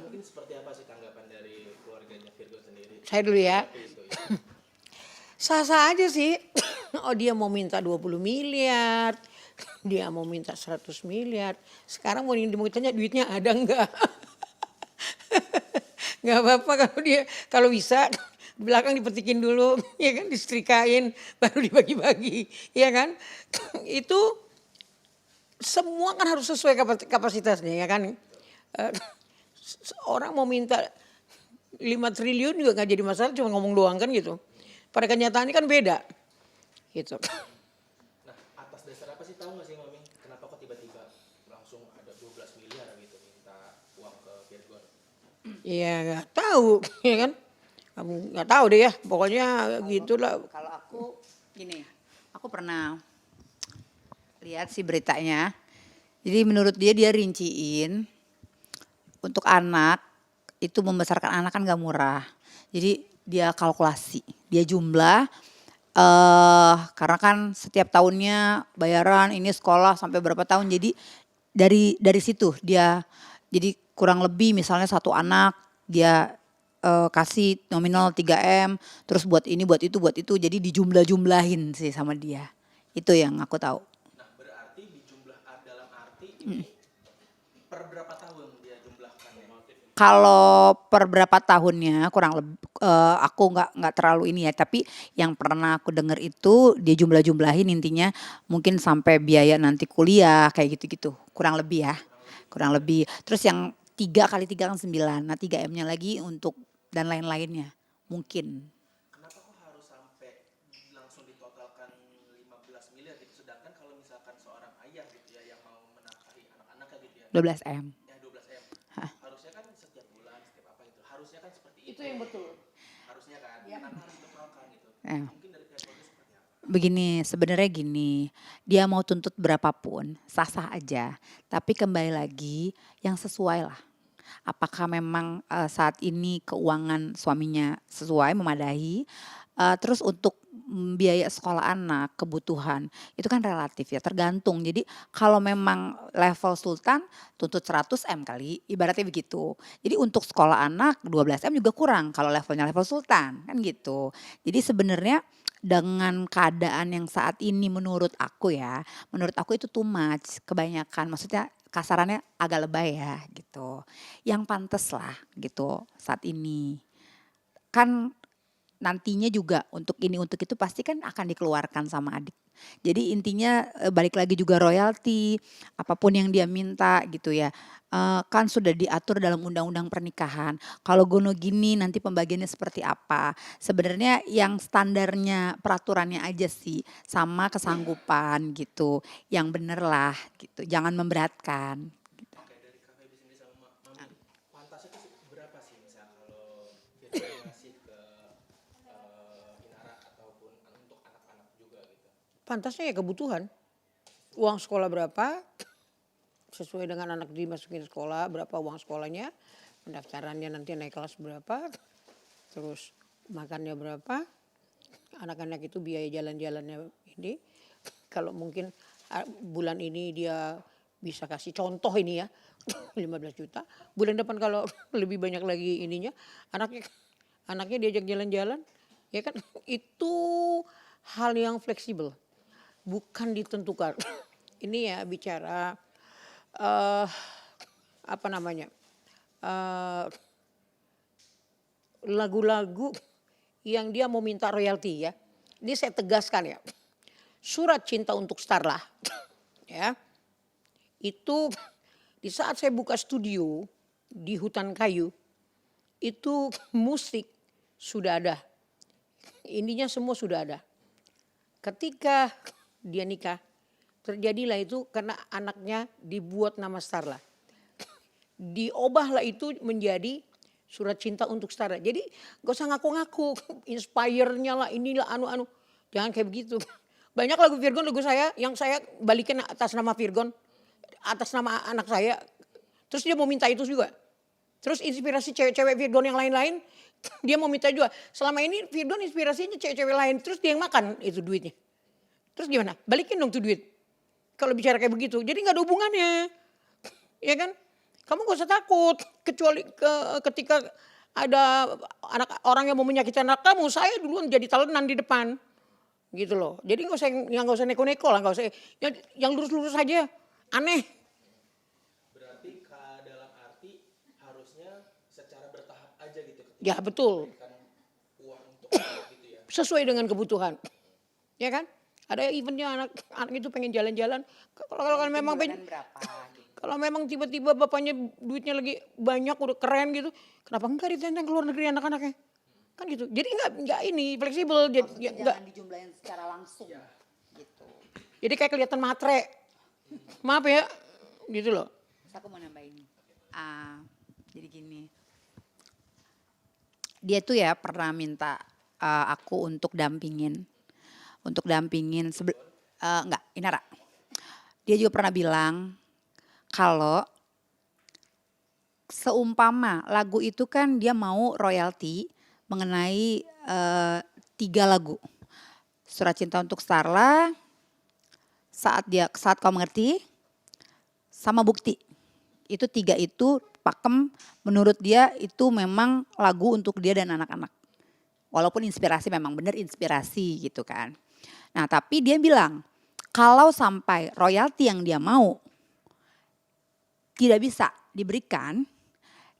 mungkin seperti apa sih tanggapan dari keluarganya Virgo sendiri? Saya dulu ya. Itu ya. Sah-sah aja sih. Oh dia mau minta 20 miliar. Dia mau minta 100 miliar. Sekarang mau ditanya duitnya ada enggak? Enggak apa-apa kalau dia kalau bisa belakang dipetikin dulu ya kan disetrikain baru dibagi-bagi ya kan. Itu semua kan harus sesuai kapasitasnya ya kan. Eh, Orang mau minta 5 triliun juga nggak jadi masalah cuma ngomong doang kan gitu. Pada kenyataannya kan beda gitu. Nah, atas dasar apa sih, tahu nggak sih Mami? Kenapa kok tiba-tiba langsung ada 12 miliar gitu minta uang ke Virgon? Ya nggak tahu ya kan. Kamu nggak tahu deh ya pokoknya gitulah. Kalau aku gini, aku pernah lihat sih beritanya. Jadi menurut dia rinciin untuk anak itu membesarkan anak kan gak murah. Jadi dia kalkulasi, dia jumlah karena kan setiap tahunnya bayaran ini sekolah sampai berapa tahun. Jadi dari situ dia jadi kurang lebih misalnya satu anak dia kasih nominal 3M, terus buat ini, buat itu, jadi dijumlah-jumlahin sih sama dia. Itu yang aku tahu. Nah, berarti dijumlah dalam arti ini per berapa tahun dia jumlahkan ya? Kalau per berapa tahunnya kurang lebih aku nggak terlalu ini ya, tapi yang pernah aku dengar itu dia jumlah-jumlahin intinya mungkin sampai biaya nanti kuliah kayak gitu-gitu, kurang lebih ya, kurang lebih. Terus yang 3 kali 3 kan 9, nah 3M-nya lagi untuk dan lain-lainnya mungkin. Kenapa kok harus sampai langsung ditotalkan 15 miliar gitu? Sedangkan kalau misalkan seorang ayah gitu ya yang mau menafkahi anak-anaknya gitu ya. 12M. Ya 12 M. Harusnya kan setiap bulan, setiap apa itu. Harusnya kan seperti itu. Itu yang betul. Harusnya kan. Kenapa harus ditotalkan gitu? Eh. Mungkin dari pihak keluarga seperti apa? Begini, sebenarnya gini, dia mau tuntut berapapun, sah-sah aja. Tapi kembali lagi, yang sesuai lah. Apakah memang saat ini keuangan suaminya sesuai, memadai. Terus untuk biaya sekolah anak, kebutuhan, itu kan relatif ya, tergantung. Jadi kalau memang level sultan, tuntut 100M kali, ibaratnya begitu. Jadi untuk sekolah anak 12M juga kurang kalau levelnya level sultan, kan gitu. Jadi sebenarnya dengan keadaan yang saat ini menurut aku itu too much, kebanyakan. Maksudnya kasarannya agak lebay ya gitu. Yang pantes lah gitu saat ini. Kan nantinya juga untuk ini untuk itu pasti kan akan dikeluarkan sama adik. Jadi intinya balik lagi juga royalti, apapun yang dia minta gitu ya. Kan sudah diatur dalam undang-undang pernikahan. Kalau gono gini nanti pembagiannya seperti apa. Sebenarnya yang standarnya peraturannya aja sih sama kesanggupan gitu. Yang bener lah gitu. Jangan memberatkan. Oke, dari Kak Feby sendiri sama Mami, pantasnya itu berapa sih misal kalau Virgon ngasih ke Inara ataupun untuk anak-anak juga gitu? Pantasnya ya kebutuhan. Uang sekolah berapa, sesuai dengan anak dimasukin sekolah, berapa uang sekolahnya, pendaftarannya nanti naik kelas berapa, terus makannya berapa, anak-anak itu biaya jalan-jalannya ini. Kalau mungkin bulan ini dia bisa kasih contoh ini ya, 15 juta. Bulan depan kalau lebih banyak lagi ininya, anaknya diajak jalan-jalan, ya kan itu hal yang fleksibel. Bukan ditentukan. Ini ya bicara apa namanya lagu-lagu yang dia mau minta royalti ya. Ini saya tegaskan ya. Surat Cinta untuk Starla ya. Itu di saat saya buka studio di Hutan Kayu itu musik sudah ada. Ininya semua sudah ada. Ketika dia nikah, terjadilah itu karena anaknya dibuat nama Starla. Diubahlah itu menjadi Surat Cinta untuk Starla. Jadi gak usah ngaku-ngaku, inspire-nya lah inilah anu-anu. Jangan kayak begitu. Banyak lagu Virgon, lagu saya yang saya balikin atas nama Virgon, atas nama anak saya. Terus dia mau minta itu juga. Terus inspirasi cewek-cewek Virgon yang lain-lain, dia mau minta juga. Selama ini Virgon inspirasinya cewek-cewek lain, terus dia yang makan itu duitnya. Terus gimana? Balikin dong tuh duit. Kalau bicara kayak begitu, jadi nggak ada hubungannya, ya kan? Kamu gak usah takut, kecuali ketika ada orang yang mau menyakiti anak kamu, saya duluan jadi talenan di depan. Gitu loh. Jadi nggak usah neko-neko lah, nggak usah yang lurus-lurus saja. Aneh. Berarti dalam arti harusnya secara bertahap aja gitu ketika Ya betul. memberikan uang untuk anak gitu ya. Sesuai dengan kebutuhan. Ya kan? Ada eventnya anak itu pengen jalan-jalan. Kalau memang kalau memang tiba-tiba bapaknya duitnya lagi banyak udah keren gitu, kenapa enggak ditenteng ke luar negeri anak-anaknya? Kan gitu. Jadi enggak ini fleksibel. Jangan dijumlahin secara langsung. Gitu. Jadi kayak kelihatan matre. Maaf ya. Gitu loh. Terus aku mau nambahin. Jadi gini. Dia tuh ya pernah minta aku untuk dampingin. Enggak, Inara. Dia juga pernah bilang kalau seumpama lagu itu kan dia mau royalti mengenai 3 lagu. Surat Cinta Untuk Starla, Saat Kau Mengerti, sama Bukti. Itu 3 itu pakem menurut dia itu memang lagu untuk dia dan anak-anak. Walaupun inspirasi memang benar inspirasi gitu kan. Nah tapi dia bilang kalau sampai royalti yang dia mau tidak bisa diberikan,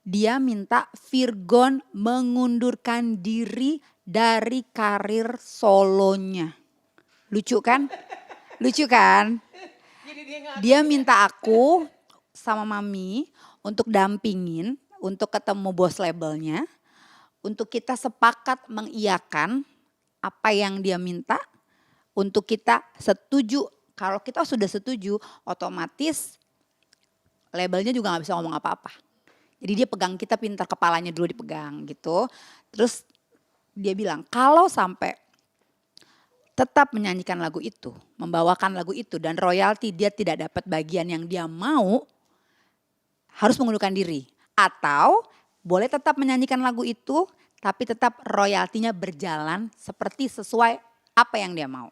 dia minta Virgon mengundurkan diri dari karir solonya. Lucu kan? Lucu kan? Dia minta aku sama Mami untuk dampingin, untuk ketemu bos labelnya, untuk kita sepakat mengiyakan apa yang dia minta, untuk kita setuju. Kalau kita sudah setuju, otomatis labelnya juga gak bisa ngomong apa-apa. Jadi dia pegang kita pintar, kepalanya dulu dipegang gitu. Terus dia bilang kalau sampai tetap menyanyikan lagu itu, membawakan lagu itu dan royalti dia tidak dapat bagian yang dia mau, harus mengundurkan diri. Atau boleh tetap menyanyikan lagu itu tapi tetap royaltinya berjalan seperti sesuai apa yang dia mau.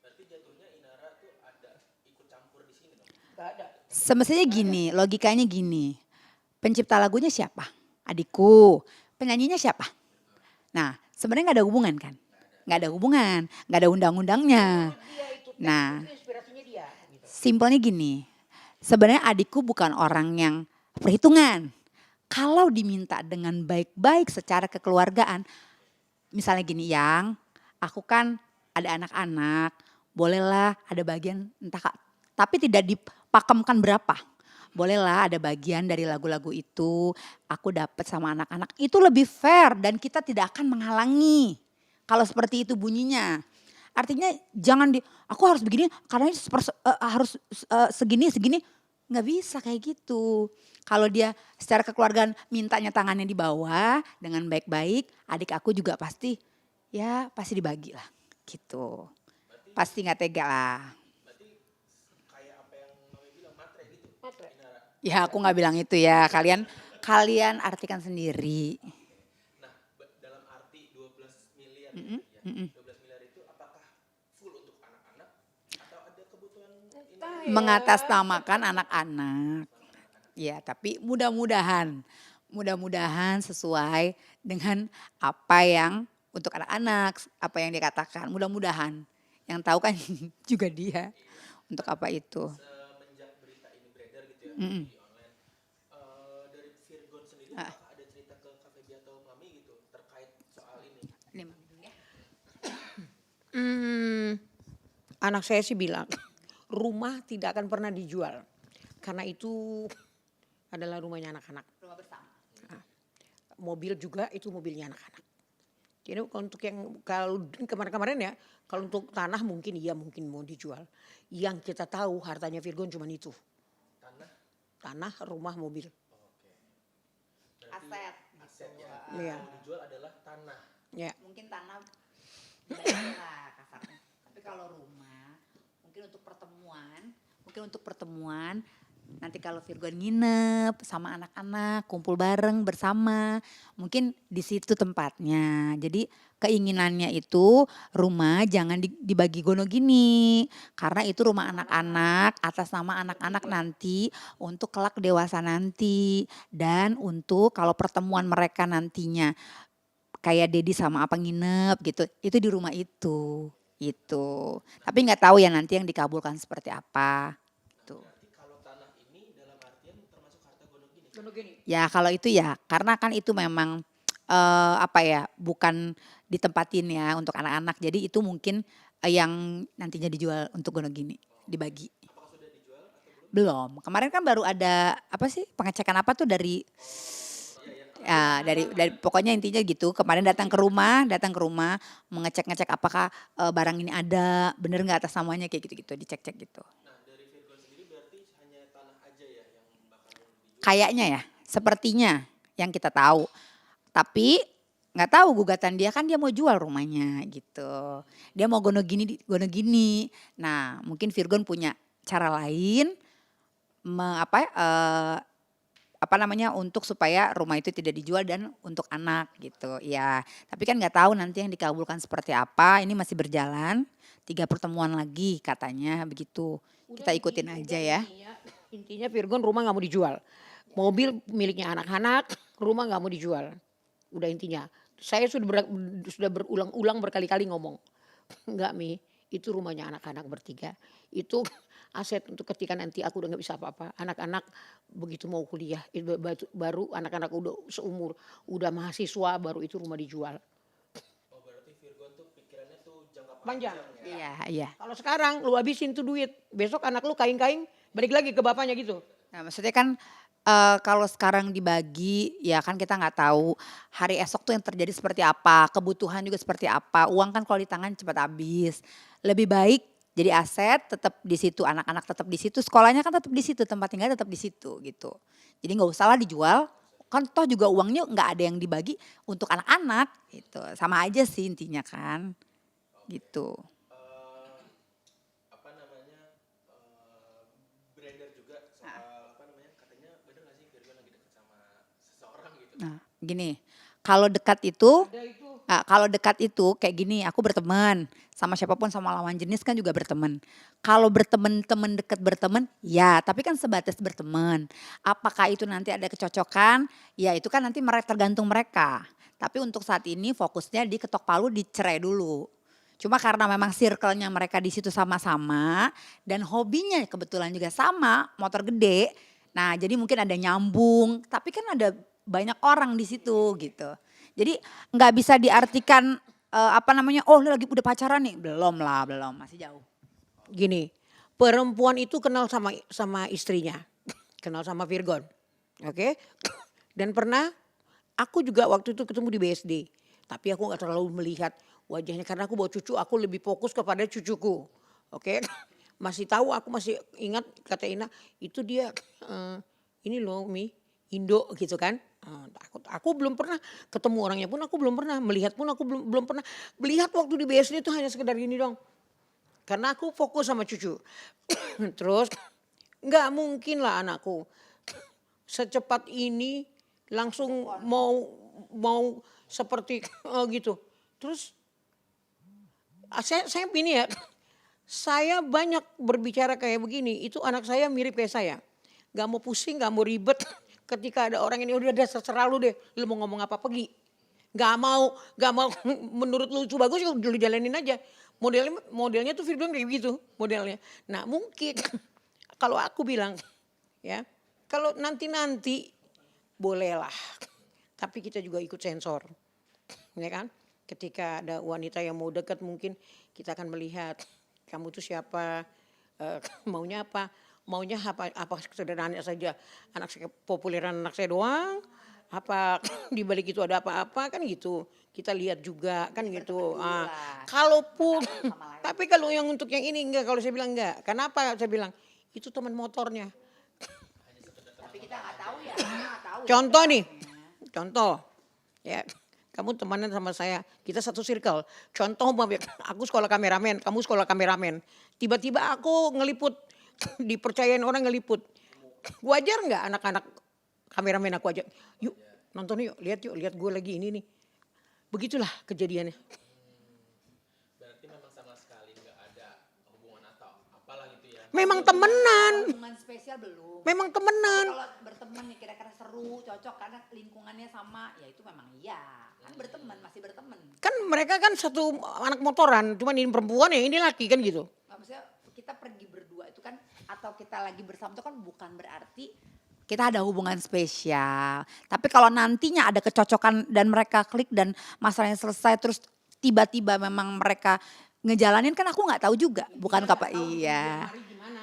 Berarti jatuhnya Inara tuh ada ikut campur di sini dong? Gak ada. Semestinya gini, logikanya gini. Pencipta lagunya siapa? Adikku. Penyanyinya siapa? Nah, sebenarnya gak ada hubungan kan? Gak ada hubungan, gak ada undang-undangnya. Nah, Inspirasinya dia. Gitu. simpelnya gini. Sebenarnya adikku bukan orang yang perhitungan. Kalau diminta dengan baik-baik secara kekeluargaan. Misalnya gini, Yang, aku kan ada anak-anak. Bolehlah ada bagian entah kak. Tapi tidak dipakemkan berapa. Bolehlah ada bagian dari lagu-lagu itu aku dapat sama anak-anak. Itu lebih fair dan kita tidak akan menghalangi. Kalau seperti itu bunyinya. Artinya jangan aku harus begini karena ini harus segini. Nggak bisa kayak gitu. Kalau dia secara kekeluargaan mintanya tangannya di bawah dengan baik-baik. Adik aku juga pasti dibagi lah gitu. Pasti nggak tega lah. Kayak apa yang Mami bilang matre gitu. Inara. Ya aku nggak bilang itu ya. Kalian artikan sendiri. Nah, dalam arti 12 miliar gitu ya. 12 miliar itu apakah full untuk anak-anak atau ada kebutuhan ini? Mengatasnamakan anak-anak. Ya, tapi mudah-mudahan sesuai dengan apa yang untuk anak-anak, apa yang dikatakan. Mudah-mudahan. Yang tahu kan juga dia untuk apa itu. Semenjak berita ini beredar gitu ya di online. Dari Virgon sendiri apakah ada cerita ke Kak Feby atau Mami gitu terkait soal ini? Anak saya sih bilang rumah tidak akan pernah dijual karena itu adalah rumahnya anak-anak. Rumah bersama. Mobil juga itu mobilnya anak-anak. Jadi untuk yang kalau kemarin-kemarin ya, kalau untuk tanah mungkin mau dijual. Yang kita tahu hartanya Virgon cuma itu. Tanah, rumah, mobil. Aset. Aset ya. Iya. Yang dijual adalah tanah. Ya. Mungkin tanah lah kasarnya. Tapi kalau rumah mungkin untuk pertemuan Nanti kalau Virgon nginep sama anak-anak, kumpul bareng bersama, mungkin di situ tempatnya. Jadi keinginannya itu rumah jangan dibagi gono gini, karena itu rumah anak-anak atas nama anak-anak nanti untuk kelak dewasa nanti dan untuk kalau pertemuan mereka nantinya kayak Dedi sama apa nginep gitu, itu di rumah itu. Tapi nggak tahu ya nanti yang dikabulkan seperti apa. Tuh. Berarti kalau tanah ini dalam artian termasuk harta gonogini. Gonogini. Ya kalau itu ya karena kan itu memang apa ya bukan ditempatin ya untuk anak-anak. Jadi itu mungkin yang nantinya dijual untuk Gonogini dibagi. Apakah sudah dijual atau belum? Belum. Kemarin kan baru ada apa sih pengecekan apa tuh dari ya dari pokoknya intinya gitu. Kemarin datang ke rumah mengecek-ngecek apakah barang ini ada bener nggak atas namanya kayak gitu-gitu dicek-cek gitu. Nah, dari Virgon sendiri berarti hanya tanah aja ya yang bakal dijual. Kayaknya ya, sepertinya yang kita tahu. Tapi nggak tahu gugatan dia kan dia mau jual rumahnya gitu. Dia mau gono gini. Nah, mungkin Virgon punya cara lain apa namanya untuk supaya rumah itu tidak dijual dan untuk anak gitu. Ya, tapi kan nggak tahu nanti yang dikabulkan seperti apa. Ini masih berjalan. 3 pertemuan lagi katanya begitu. Kita ikutin aja ya. Intinya Virgon rumah nggak mau dijual. Mobil miliknya anak-anak, rumah nggak mau dijual. Udah intinya. Saya sudah berulang-ulang berkali-kali ngomong. Enggak Mi, itu rumahnya anak-anak bertiga. Itu aset untuk ketika nanti aku udah nggak bisa apa-apa. Anak-anak begitu mau kuliah, baru anak-anak udah seumur, udah mahasiswa, baru itu rumah dijual. Oh, berarti Virgon tuh pikirannya tuh jangka Panjang. panjang ya. Iya. Kalau sekarang lu habisin tuh duit, besok anak lu kain-kain balik lagi ke bapaknya gitu. Nah, maksudnya kan kalau sekarang dibagi ya kan kita nggak tahu hari esok tuh yang terjadi seperti apa, kebutuhan juga seperti apa. Uang kan kalau di tangan cepat habis. Lebih baik jadi aset tetap di situ, anak-anak tetap di situ, sekolahnya kan tetap di situ, tempat tinggal tetap di situ gitu. Jadi nggak usah lah dijual. Kan toh juga uangnya nggak ada yang dibagi untuk anak-anak gitu. Sama aja sih intinya kan. Gitu. Apa namanya beredar juga soal apa namanya katanya bener nggak sih Virgon lagi dekat sama seseorang gitu. Nah, gini, kalau dekat itu kalau dekat itu kayak gini, aku berteman sama siapapun sama lawan jenis kan juga berteman. Kalau berteman dekat berteman, ya tapi kan sebatas berteman. Apakah itu nanti ada kecocokan? Ya itu kan nanti mereka tergantung mereka. Tapi untuk saat ini fokusnya di ketok palu dicerai dulu. Cuma karena memang circle-nya mereka di situ sama-sama dan hobinya kebetulan juga sama, motor gede. Nah, jadi mungkin ada nyambung, tapi kan ada banyak orang di situ gitu. Jadi nggak bisa diartikan apa namanya, oh lagi udah pacaran nih, belum, masih jauh. Gini, perempuan itu kenal sama istrinya, kenal sama Virgon, oke? Dan pernah aku juga waktu itu ketemu di BSD, tapi aku nggak terlalu melihat wajahnya karena aku bawa cucu, aku lebih fokus kepada cucuku, oke? Masih tahu, aku masih ingat kata Ina, itu dia ini loh Mi, Indo gitu kan. Aku belum pernah ketemu orangnya pun aku belum pernah, melihat pun aku belum pernah. Melihat waktu di BSD itu hanya sekedar gini dong. Karena aku fokus sama cucu. Terus nggak mungkin lah anakku secepat ini langsung mau seperti gitu. Terus saya ini ya, saya banyak berbicara kayak begini, itu anak saya mirip kayak saya. Gak mau pusing, gak mau ribet. Ketika ada orang ini udah terserah lu deh, lu mau ngomong apa pergi. Gak mau menurut lu bagus ya lu jalanin aja. Modelnya tuh Virgon kayak gitu modelnya. Nah mungkin kalau aku bilang ya, kalau nanti bolehlah. Tapi kita juga ikut sensor. Ya kan? Ketika ada wanita yang mau dekat mungkin kita akan melihat kamu tuh siapa, maunya apa. Maunya apa sederhana saja, anak saya populeran anak saya doang, apa di balik itu ada apa-apa kan gitu. Kita lihat juga kan gitu. Kalaupun tapi kalau yang untuk yang ini enggak, kalau saya bilang enggak. Kenapa saya bilang itu teman motornya. Tapi kita nggak tahu ya, Contoh nih, contoh ya. Kamu temenan sama saya, kita satu circle. Contoh aku sekolah kameramen, kamu sekolah kameramen. Tiba-tiba aku ngeliput, dipercayain orang ngeliput. Wajar nggak anak-anak kameramen aku ajak, yuk nonton yuk, lihat gue lagi ini nih. Begitulah kejadiannya. Berarti memang sama sekali nggak ada hubungan atau apalah gitu ya. Memang temenan, Hubungan spesial belum. memang temenan. Kalau berteman nih kira-kira seru, cocok karena lingkungannya sama, ya itu memang iya. Kan berteman, masih berteman. Kan mereka kan satu anak motoran, cuman ini perempuan ya ini laki kan gitu. Nggak, maksudnya kita pergi berdua itu kan, atau kita lagi bersama itu kan bukan berarti kita ada hubungan spesial. Tapi kalau nantinya ada kecocokan dan mereka klik dan masalahnya selesai terus tiba-tiba memang mereka ngejalanin, kan aku nggak tahu juga. Bukan kapan iya.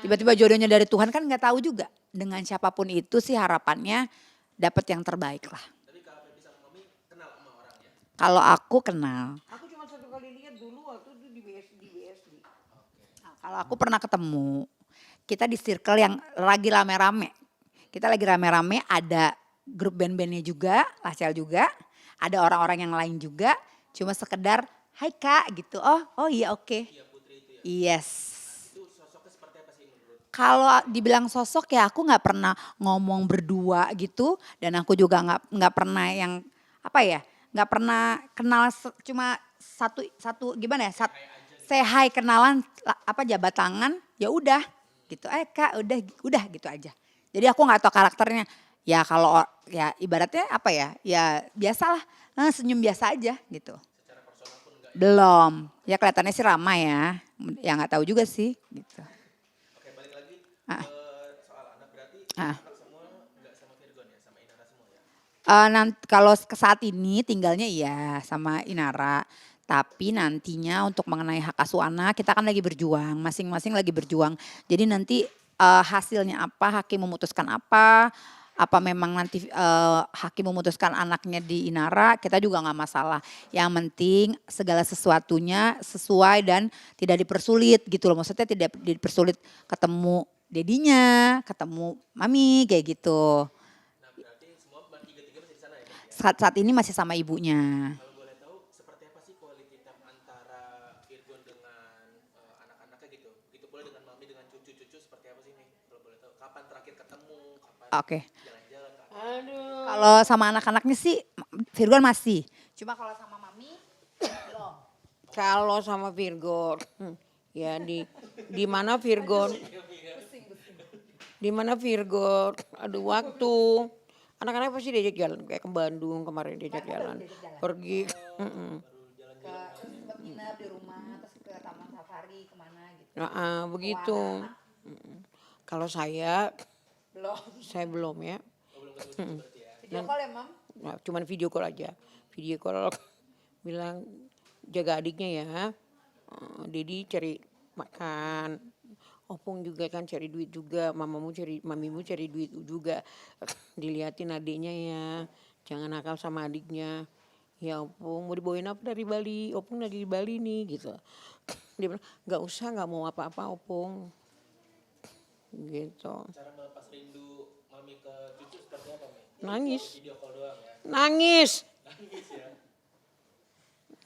Tiba-tiba jodohnya dari Tuhan kan nggak tahu juga. Dengan siapapun itu sih harapannya dapat yang terbaik lah. Tapi kalau Feby sama Mami kenal sama orangnya. Kalau aku kenal. Aku cuma satu kali lihat dulu waktu itu di BSD. Nah, kalau aku pernah ketemu, kita di circle yang lagi rame-rame. Kita lagi rame-rame, ada grup band-bandnya juga, Lasel juga, ada orang-orang yang lain juga, cuma sekedar hai kak gitu, oh iya oke. Iya Putri itu ya. Yes. Itu sosoknya seperti apa sih menurut? Kalau dibilang sosok ya aku nggak pernah ngomong berdua gitu, dan aku juga nggak pernah yang apa ya, nggak pernah kenal cuma satu gimana ya, say hi kenalan apa jabat tangan, ya udah gitu, kak udah gitu aja. Jadi aku nggak tahu karakternya. Ya kalau ya ibaratnya apa ya biasalah, senyum biasa aja gitu. Secara personal pun enggak. Belum, ya kelihatannya sih ramai ya, ya nggak tahu juga sih gitu. Oke, balik lagi Ah. ke soal anak, berarti Ah. anak semua nggak sama Virgon ya, sama Inara semua ya. Kalau saat ini tinggalnya iya sama Inara. Tapi nantinya untuk mengenai hak asuh anak kita kan lagi berjuang, masing-masing lagi berjuang. Jadi nanti hasilnya apa, hakim memutuskan apa memang nanti hakim memutuskan anaknya di Inara, kita juga nggak masalah. Yang penting segala sesuatunya sesuai dan tidak dipersulit gitu loh. Maksudnya tidak dipersulit ketemu dedinya, ketemu mami kayak gitu. Nah, berarti semua tiga-tiga masih di sana ya, Bang, ya? Saat ini masih sama ibunya. Kalau boleh tahu seperti apa sih quality time antara Virgon dengan anak-anaknya gitu? Begitu pula dengan Mami dengan cucu-cucu seperti apa sih nih? Kalau boleh tahu kapan terakhir ketemu, kapan Oke. jalan-jalan ke Aduh. Kalau sama anak-anaknya sih Virgon masih. Cuma kalau sama mami belum. Kalau sama Virgo, ya di mana Virgo? Di mana Virgo? Aduh waktu. Anak-anak pasti diajak jalan kayak ke Bandung kemarin diajak jalan. Pergi. Ke sempat nginep di rumah terus ke taman safari kemana gitu. Nah, begitu. Kalau saya belum ya. Video call ya mam? Nah, cuman video call aja. Video call bilang jaga adiknya ya. Dedi cari makan. Opung juga kan cari duit juga. Mamimu cari duit juga. Diliatin adiknya ya. Jangan nakal sama adiknya. Ya Opung mau dibawain apa dari Bali? Opung lagi di Bali nih gitu. Dia bilang gak usah, gak mau apa-apa Opung. Gitu. cara melepas rindu Mami ke cucu seperti apa, Mi? Nangis. Video call doang ya. Nangis. Nangis ya.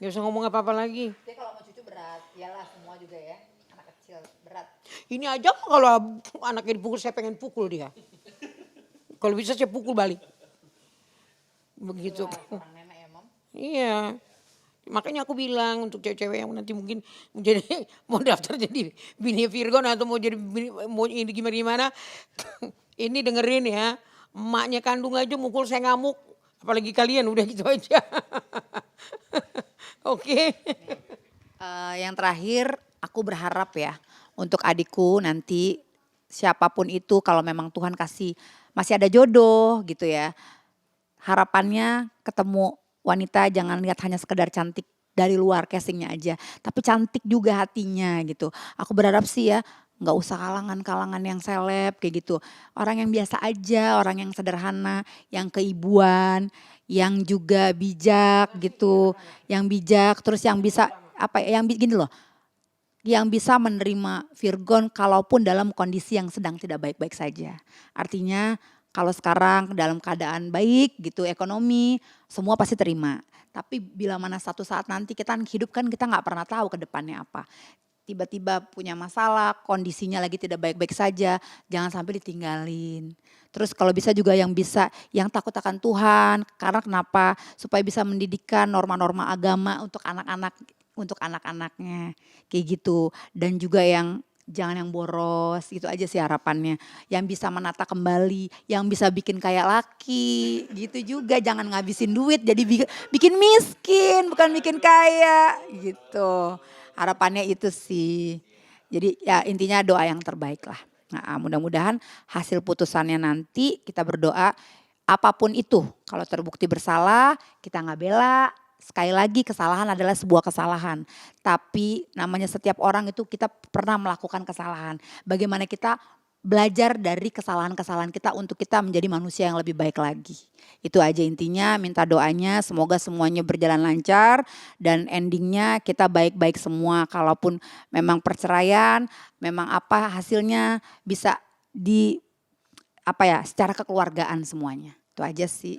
Gak usah ngomong apa-apa lagi. Tapi kalau mau cucu berat, iyalah semua juga ya. Anak kecil berat. Ini aja kalau anaknya dipukul saya pengen pukul dia. Kalau bisa saya pukul balik. Begitu. Seorang nenek ya mam. Iya. Makanya aku bilang untuk cewek-cewek yang nanti mungkin menjadi mau daftar jadi bini Virgon atau mau jadi mau ini gimana-gimana. Ini dengerin ya. Emaknya kandung aja mukul saya ngamuk. Apalagi kalian udah gitu aja. Oke. Yang terakhir aku berharap ya untuk adikku nanti siapapun itu kalau memang Tuhan kasih masih ada jodoh gitu ya. Harapannya ketemu wanita jangan lihat hanya sekedar cantik dari luar casingnya aja. Tapi cantik juga hatinya gitu. Aku berharap sih ya nggak usah kalangan-kalangan yang seleb kayak gitu. Orang yang biasa aja, orang yang sederhana, yang keibuan, yang juga bijak gitu. Yang bijak terus yang bisa apa ya, yang gini loh. Yang bisa menerima Virgon kalaupun dalam kondisi yang sedang tidak baik-baik saja. Artinya kalau sekarang dalam keadaan baik gitu ekonomi semua pasti terima. Tapi bila mana satu saat nanti kita hidup kan kita nggak pernah tahu ke depannya apa. tiba-tiba punya masalah, kondisinya lagi tidak baik-baik saja, jangan sampai ditinggalin. Terus kalau bisa juga yang takut akan Tuhan, karena kenapa? Supaya bisa mendidikkan norma-norma agama untuk anak-anaknya, kayak gitu. Dan juga jangan yang boros, itu aja sih harapannya. Yang bisa menata kembali, yang bisa bikin kaya laki, gitu juga. Jangan ngabisin duit jadi bikin miskin, bukan bikin kaya, gitu. Harapannya itu sih. Jadi ya intinya doa yang terbaik lah. Nah, mudah-mudahan hasil putusannya nanti kita berdoa apapun itu. Kalau terbukti bersalah, kita nggak bela. Sekali lagi kesalahan adalah sebuah kesalahan. Tapi namanya setiap orang itu kita pernah melakukan kesalahan. Bagaimana kita belajar dari kesalahan-kesalahan kita untuk kita menjadi manusia yang lebih baik lagi. Itu aja intinya, minta doanya semoga semuanya berjalan lancar dan endingnya kita baik-baik semua. Kalaupun memang perceraian, memang apa hasilnya bisa secara kekeluargaan semuanya. Itu aja sih.